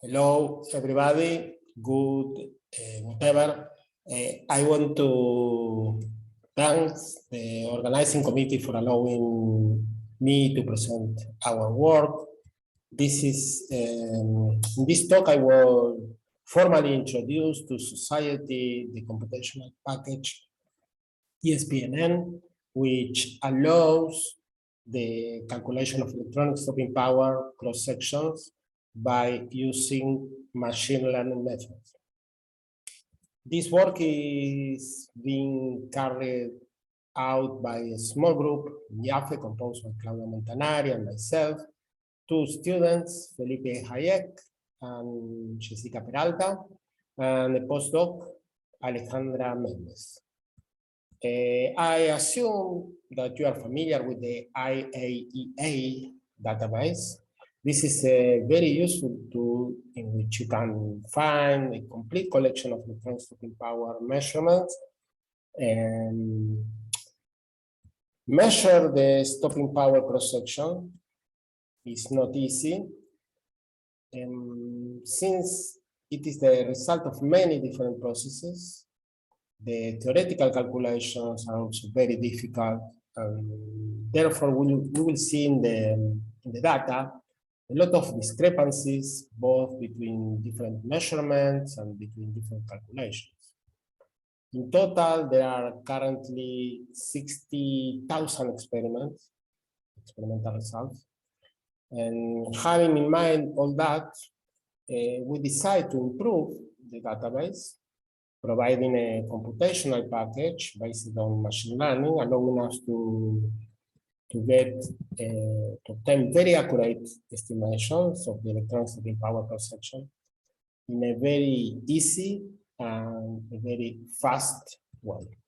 Hello, everybody. Good, whatever. I want to thank the organizing committee for allowing me to present our work. This is, in this talk, I will formally introduce to society the computational package ESPNN, which allows the calculation of electronic stopping power cross sections by using machine learning methods. This work is being carried out by a small group in IAFE composed by Claudia Montanari and myself, two students, Felipe Hayek and Jessica Peralta, and a postdoc, Alejandra Méndez. I assume that you are familiar with the IAEA database. This is a very useful tool in which you can find a complete collection of electronic stopping power measurements and measure the stopping power cross-section. Is not easy. Since it is the result of many different processes, the theoretical calculations are also very difficult. Therefore, we will see in the data a lot of discrepancies, both between different measurements and between different calculations. In total, there are currently 60,000 experimental results. And having in mind all that, we decide to improve the database, providing a computational package based on machine learning, allowing us to obtain very accurate estimations of the electronic stopping power cross-section in a very easy and a very fast way.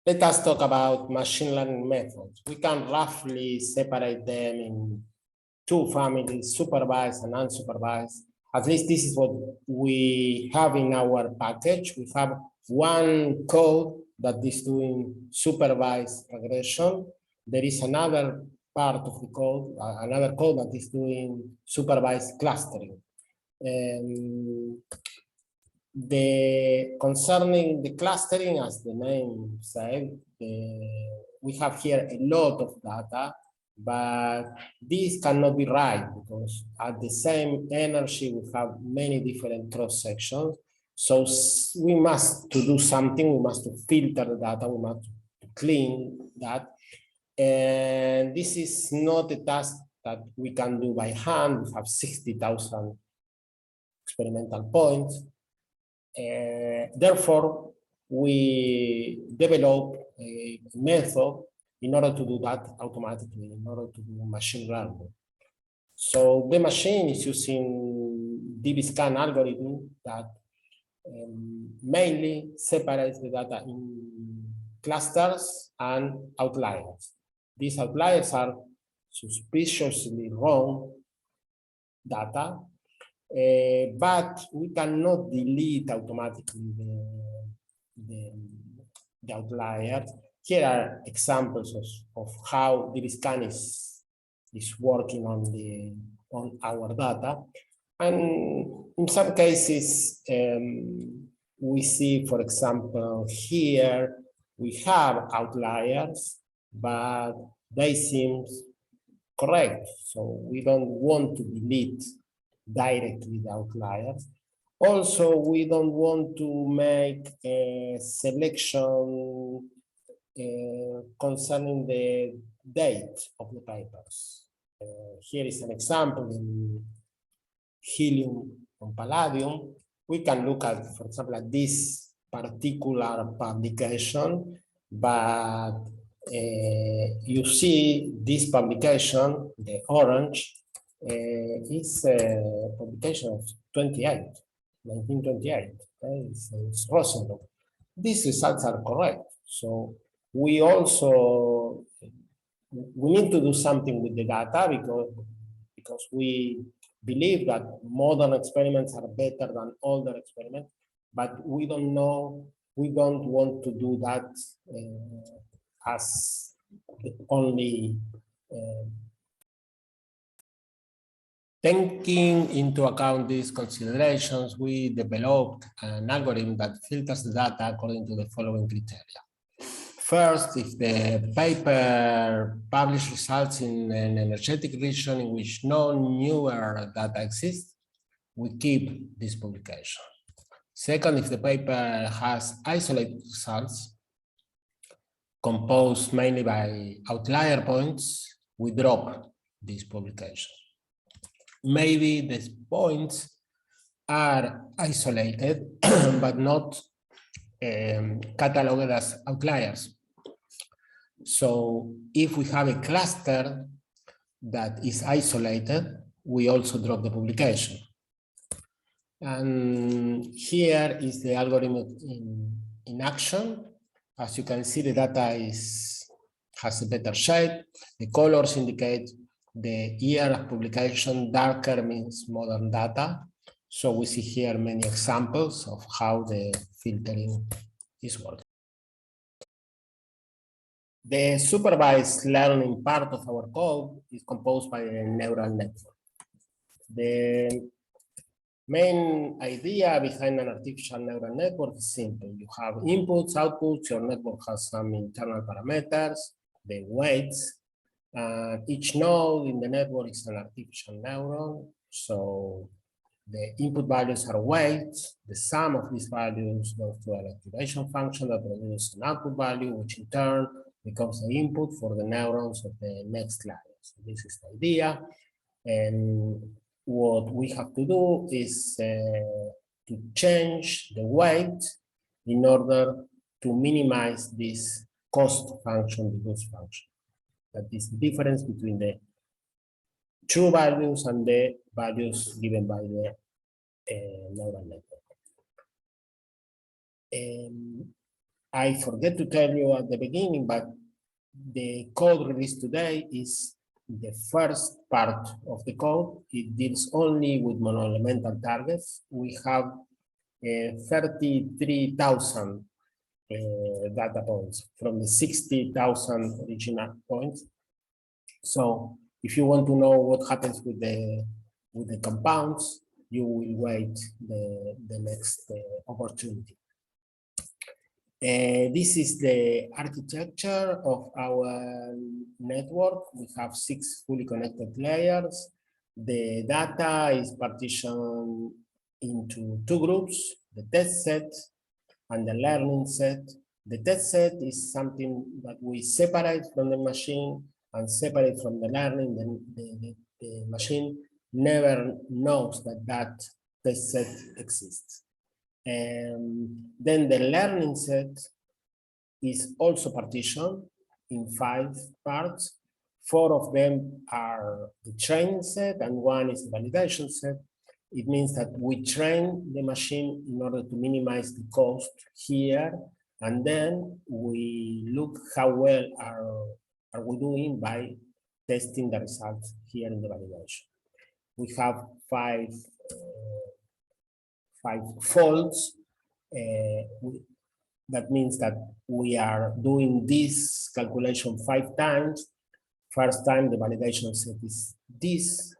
Let us talk about machine learning methods. We can roughly separate them in two families, supervised and unsupervised. At least this is what we have in our package. We have one code that is doing supervised regression. There is another part of the code, another code that is doing supervised clustering. Concerning the clustering, as the name said, we have here a lot of data, but this cannot be right because at the same energy we have many different cross sections. So we must do something. We must filter the data. We must clean that, and this is not a task that we can do by hand. We have 60,000 experimental points. Therefore, we develop a method in order to do that automatically, in order to do machine learning. So the machine is using DBScan algorithm that mainly separates the data in clusters and outliers. These outliers are suspiciously wrong data, but we cannot delete automatically the outliers. Here are examples of how DBScan is working on our data. And in some cases, we see, for example, here we have outliers, but they seem correct. So we don't want to delete directly the outliers. Also, we don't want to make a selection concerning the date of the papers. Here is an example in helium and palladium. We can look at, for example, at this particular publication, but you see this publication, the orange, is a publication of 1928. It's Rosenberg. These results are correct. So we also need to do something with the data because we believe that modern experiments are better than older experiments, but we don't know, we don't want to do that as the only Taking into account these considerations, we developed an algorithm that filters the data according to the following criteria. First, if the paper published results in an energetic region in which no newer data exists, we keep this publication. Second, if the paper has isolated results composed mainly by outlier points, we drop this publication. Maybe these points are isolated, but not cataloged as outliers. So if we have a cluster that is isolated, we also drop the publication. And here is the algorithm in action. As you can see, the data has a better shape. The colors indicate the year of publication. Darker means modern data. So we see here many examples of how the filtering is working. The supervised learning part of our code is composed by a neural network. The main idea behind an artificial neural network is simple. You have inputs, outputs, your network has some internal parameters, the weights, and each node in the network is an artificial neuron. So the input values are weights. The sum of these values goes to an activation function that produces an output value, which in turn becomes the input for the neurons of the next layer. So this is the idea. And what we have to do is to change the weight in order to minimize this cost function, the cost function. That is the difference between the true values and the values given by the neural network. I forget to tell you at the beginning, but the code released today is the first part of the code. It deals only with monoelemental targets. We have 33,000 data points from the 60,000 original points. So if you want to know what happens with the compounds, you will wait the next opportunity. This is the architecture of our network. We have 6 fully connected layers. The data is partitioned into 2 groups, the test set and the learning set. The test set is something that we separate from the machine and separate from the learning. The machine never knows that that test set exists. And then the learning set is also partitioned in 5 parts. 4 of them are the training set and 1 is the validation set. It means that we train the machine in order to minimize the cost here, and then we look how well are we doing by testing the results here in the validation. We have 5 folds. That means that we are doing this calculation 5 times. First time the validation set is this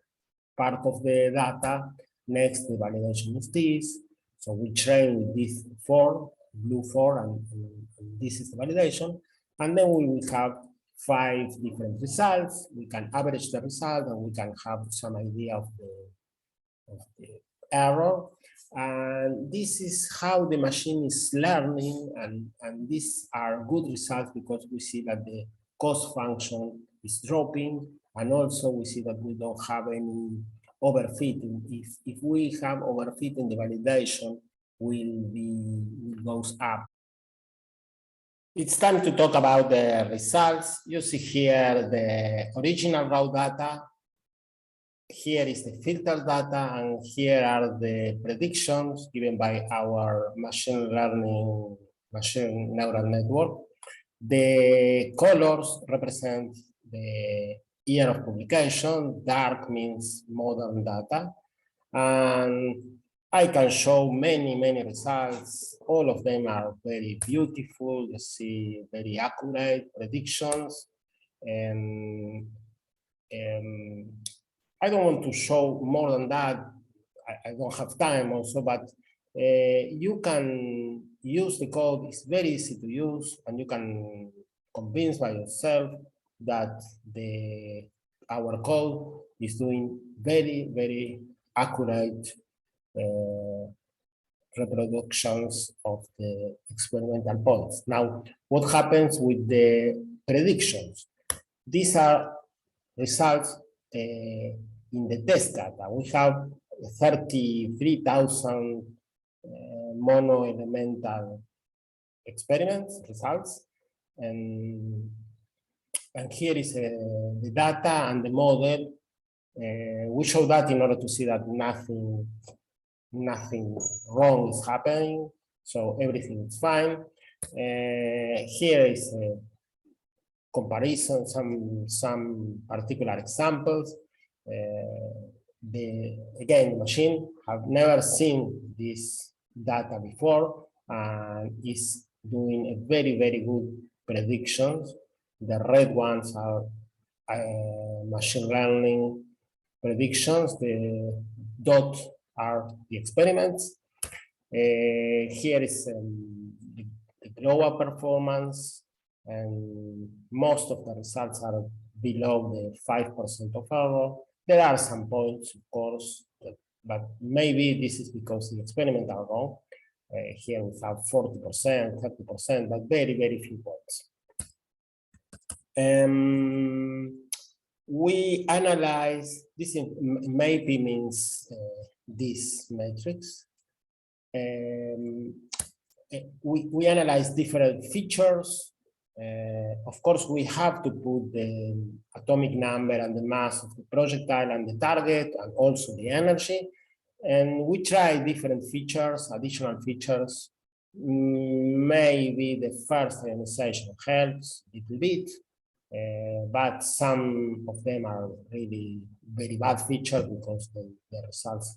part of the data. Next, the validation is this. So we train with this 4, blue 4, and this is the validation. And then we will have 5 different results. We can average the result and we can have some idea of the error. And this is how the machine is learning, and these are good results because we see that the cost function is dropping, and also we see that we don't have any overfitting. If we have overfitting, the validation will goes up. It's time to talk about the results. You see here the original raw data. Here is the filtered data, and here are the predictions given by our machine neural network. The colors represent the year of publication. Dark means modern data. And I can show many results. All of them are very beautiful. You see very accurate predictions. I don't want to show more than that. I don't have time also, but you can use the code. It's very easy to use, and you can convince by yourself that our code is doing very, very accurate reproductions of the experimental points. Now, what happens with the predictions? These are results in the test data. We have 33,000 mono-elemental experiments results, and here is the data and the model. We show that in order to see that nothing wrong is happening, so everything is fine. Here is a comparison, some particular examples. Again, the machine have never seen this data before and is doing a very, very good predictions. The red ones are machine learning predictions. The dot are the experiments. Here is the global performance, and most of the results are below the 5% of error. There are some points, of course, but maybe this is because the experiments are wrong. Here we have 40%, 30%, but very, very few points. We analyze this. Maybe means this matrix. We analyze different features. Of course, we have to put the atomic number and the mass of the projectile and the target, and also the energy. And we try different features, additional features. Maybe the first organization helps a little bit, but some of them are really very bad features because the results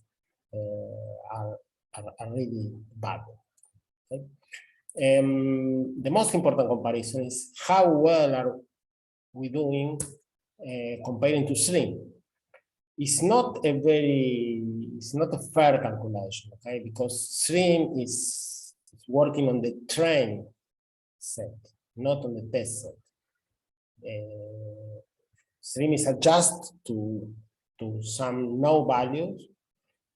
are really bad. Okay? The most important comparison is how well are we doing comparing to SRIM. It's not a fair calculation, okay? Because SRIM is working on the train set, not on the test set. SRIM is adjusted to some no values,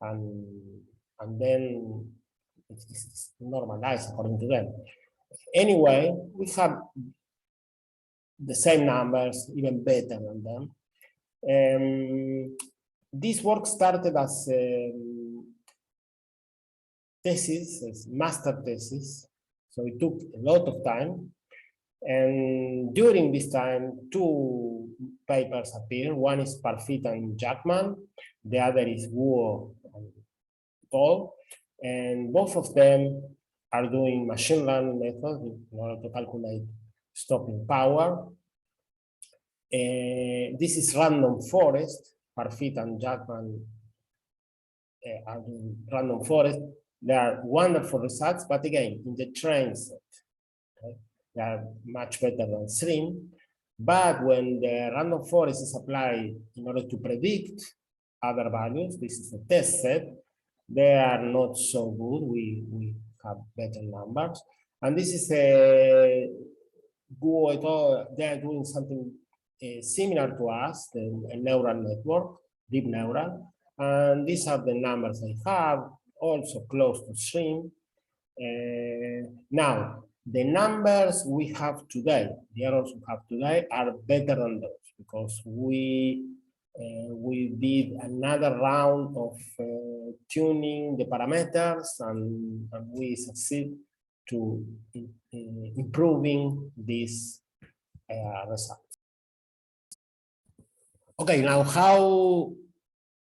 and then it's normalized according to them. Anyway, we have the same numbers, even better than them. This work started as a thesis, as master thesis, so it took a lot of time. And during this time, two papers appeared. One is Parfit and Jackman, the other is Guo and Tol. And both of them are doing machine learning methods in order to calculate stopping power. This is random forest. Parfit and Jackman are doing random forest. They are wonderful results, but again, in the train set, okay? They are much better than SRIM. But when the random forest is applied in order to predict other values, this is a test set, they are not so good. We have better numbers. And this is a Guo et al. They are doing something similar to us, a neural network, deep neural. And these are the numbers they have, also close to SRIM. Now, the numbers we have today, the errors we have today, are better than those because we did another round of tuning the parameters, and we succeed to improving these results. Okay, now how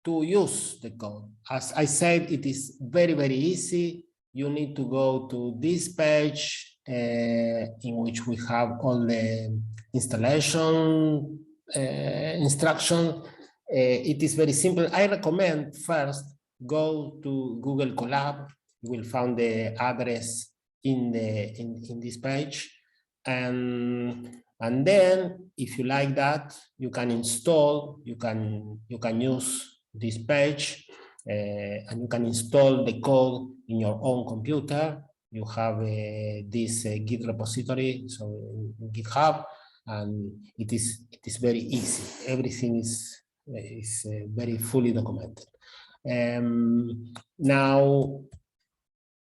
to use the code? As I said, it is very, very easy. You need to go to this page in which we have all the installation instruction. It is very simple. I recommend first go to Google Colab. You will find the address in this page, and And then, if you like that, you can install, you can use this page, and you can install the code in your own computer. You have this Git repository, so in GitHub, and it is very easy. Everything is very fully documented. Now,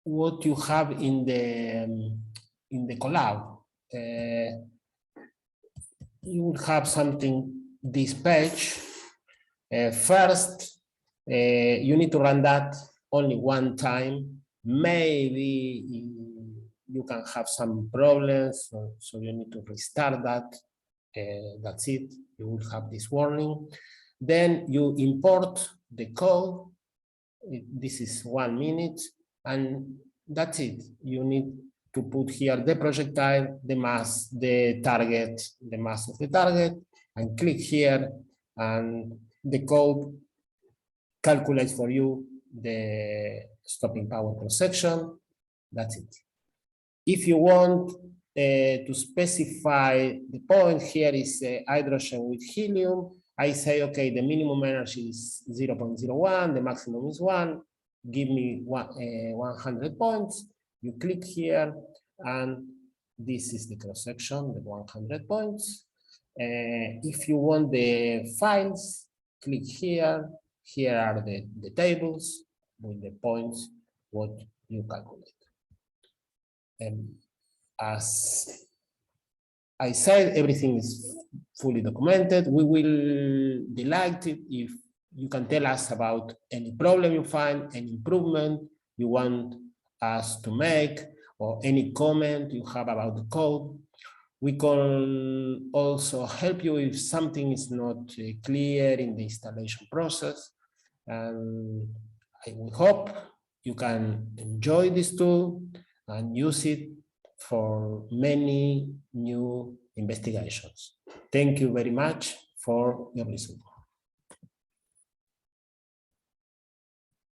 what you have in the collab, you will have something, this page. First, you need to run that only one time. Maybe you can have some problems, so you need to restart that. That's it. You will have this warning. Then you import the code. This is 1 minute, and that's it. You need to put here the projectile, the mass, the target, the mass of the target, and click here, and the code calculates for you the stopping power cross section. That's it. If you want to specify the point, here is hydrogen with helium. I say, okay, the minimum energy is 0.01, the maximum is 1. Give me 100 points. You click here, and this is the cross section, the 100 points. If you want the files, click here. Here are the tables with the points, what you calculate. As I said, everything is fully documented. We will delight it if you can tell us about any problem you find, any improvement you want us to make, or any comment you have about the code. We can also help you if something is not clear in the installation process. And I hope you can enjoy this tool and use it for many new investigations. Thank you very much for your listening.